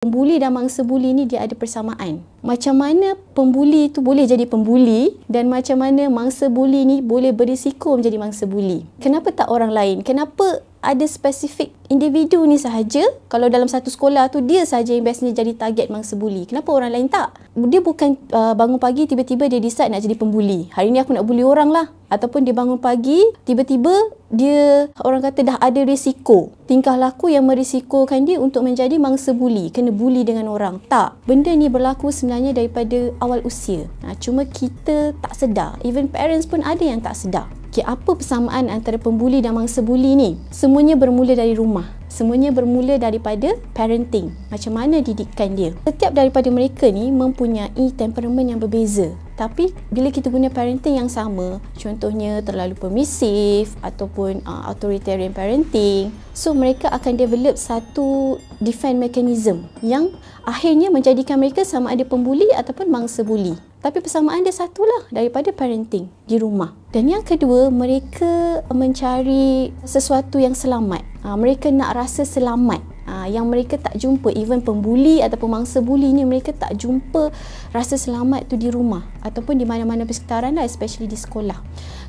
Pembuli dan mangsa buli ni dia ada persamaan. Macam mana pembuli tu boleh jadi pembuli dan macam mana mangsa buli ni boleh berisiko menjadi mangsa buli. Kenapa tak orang lain? Kenapa ada spesifik individu ni sahaja? Kalau dalam satu sekolah tu dia sahaja yang biasanya jadi target mangsa buli. Kenapa orang lain tak? Dia bukan bangun pagi tiba-tiba dia decide nak jadi pembuli. Hari ni aku nak buli orang lah. Ataupun dia bangun pagi tiba-tiba dia orang kata dah ada risiko. Tingkah laku yang merisikokan dia untuk menjadi mangsa buli. Kena buli dengan orang. Tak. Benda ni berlaku sebenarnya daripada awal usia. Cuma kita tak sedar. Even parents pun ada yang tak sedar. Okay, apa persamaan antara pembuli dan mangsa buli ni? Semuanya bermula dari rumah. Semuanya bermula daripada parenting. Macam mana didikan dia. Setiap daripada mereka ni mempunyai temperamen yang berbeza. Tapi bila kita guna parenting yang sama, contohnya terlalu permisif ataupun authoritarian parenting, so mereka akan develop satu defense mechanism yang akhirnya menjadikan mereka sama ada pembuli ataupun mangsa buli. Tapi persamaan dia satulah daripada parenting di rumah. Dan yang kedua, mereka mencari sesuatu yang selamat. Mereka nak rasa selamat. Yang mereka tak jumpa, even pembuli ataupun mangsa buli ni, mereka tak jumpa rasa selamat tu di rumah ataupun di mana-mana persekitaran lah, especially di sekolah.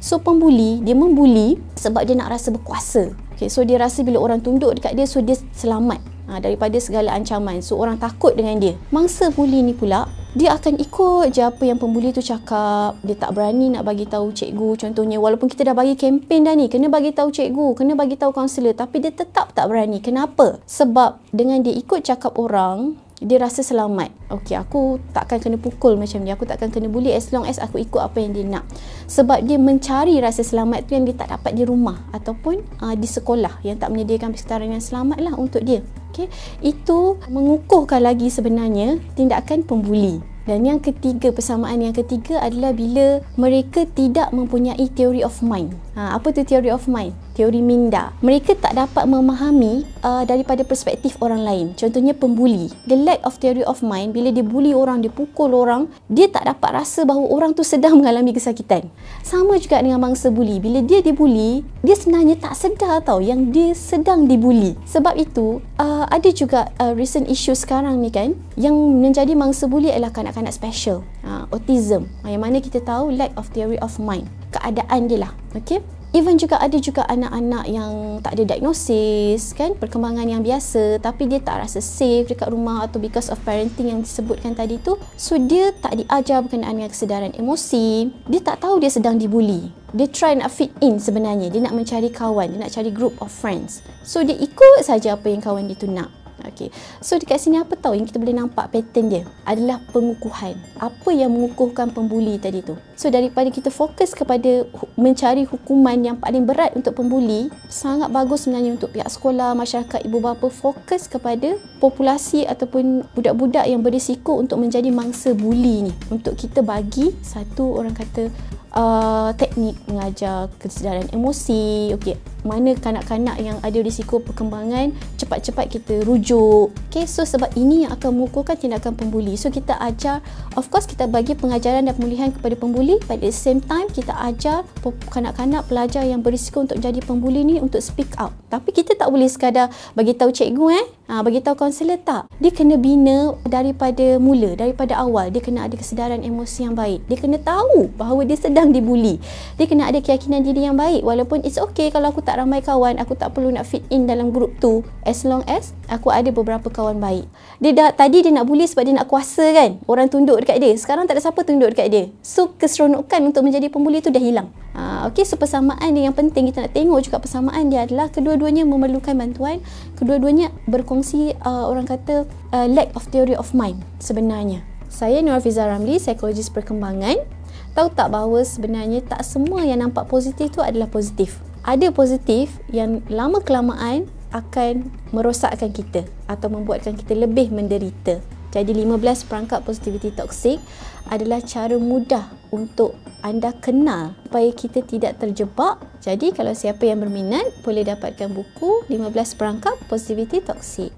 So pembuli, dia membuli sebab dia nak rasa berkuasa. Okay, so dia rasa bila orang tunduk dekat dia, so dia selamat daripada segala ancaman. So orang takut dengan dia. Mangsa buli ni pula, dia akan ikut je apa yang pembuli tu cakap. Dia tak berani nak bagi tahu cikgu. Contohnya, walaupun kita dah bagi kempen dah ni, kena bagi tahu cikgu, kena bagi tahu kaunselor, tapi dia tetap tak berani. Kenapa? Sebab dengan dia ikut cakap orang, dia rasa selamat. Okey, aku takkan kena pukul macam ni, aku takkan kena bully as long as aku ikut apa yang dia nak. Sebab dia mencari rasa selamat tu yang dia tak dapat di rumah ataupun di sekolah yang tak menyediakan persekitaran yang selamat lah untuk dia. Okey, itu mengukuhkan lagi sebenarnya tindakan pembuli. Dan yang ketiga, persamaan yang ketiga adalah bila mereka tidak mempunyai theory of mind. Apa tu theory of mind? Teori minda. Mereka tak dapat memahami daripada perspektif orang lain. Contohnya pembuli. The lack of theory of mind, bila dia bully orang, dia pukul orang, dia tak dapat rasa bahawa orang tu sedang mengalami kesakitan. Sama juga dengan mangsa buli. Bila dia dibuli, dia sebenarnya tak sedar tau yang dia sedang dibuli. Sebab itu, ada juga recent issue sekarang ni kan, yang menjadi mangsa buli adalah kanak-kanak special, autism, yang mana kita tahu lack of theory of mind, keadaan dia lah. Okay? Even juga ada juga anak-anak yang tak ada diagnosis kan, perkembangan yang biasa, tapi dia tak rasa safe dekat rumah atau because of parenting yang disebutkan tadi tu. So dia tak diajar berkenaan dengan kesedaran emosi, dia tak tahu dia sedang dibuli. Dia try nak fit in sebenarnya, dia nak mencari kawan, dia nak cari group of friends. So dia ikut saja apa yang kawan dia tu nak. Okay. So dekat sini apa tahu yang kita boleh nampak pattern dia adalah pengukuhan. Apa yang mengukuhkan pembuli tadi tu. So daripada kita fokus kepada mencari hukuman yang paling berat untuk pembuli, sangat bagus sebenarnya untuk pihak sekolah, masyarakat, ibu bapa fokus kepada populasi ataupun budak-budak yang berisiko untuk menjadi mangsa buli ni. Untuk kita bagi satu orang kata teknik mengajar kesedaran emosi. Okey, mana kanak-kanak yang ada risiko perkembangan, cepat-cepat kita rujuk. Okey, so sebab ini yang akan mengukuhkan tindakan pembuli. So kita ajar, of course kita bagi pengajaran dan pemulihan kepada pembuli, but at the same time kita ajar kanak-kanak pelajar yang berisiko untuk jadi pembuli ni untuk speak out. Tapi kita tak boleh sekadar bagi tahu cikgu bagi tahu kaunselor, tak. Dia kena bina daripada mula, daripada awal. Dia kena ada kesedaran emosi yang baik. Dia kena tahu bahawa dia sedang dibuli. Dia kena ada keyakinan diri yang baik. Walaupun it's okay kalau aku tak ramai kawan, aku tak perlu nak fit in dalam grup tu, as long as aku ada beberapa kawan baik. Tadi dia nak bully sebab dia nak kuasa kan, orang tunduk dekat dia. Sekarang tak ada siapa tunduk dekat dia. So keseronokan untuk menjadi pembuli tu dah hilang. Okey, so persamaan dia yang penting kita nak tengok juga, persamaan dia adalah kedua-duanya memerlukan bantuan, kedua-duanya berkongsi orang kata lack of theory of mind sebenarnya. Saya Nur Hafizah Ramli, psikologis perkembangan. Tahu tak bahawa sebenarnya tak semua yang nampak positif tu adalah positif. Ada positif yang lama kelamaan akan merosakkan kita atau membuatkan kita lebih menderita. Jadi 15 perangkap positivity toxic adalah cara mudah untuk anda kenal supaya kita tidak terjebak. Jadi kalau siapa yang berminat boleh dapatkan buku 15 perangkap positivity toxic.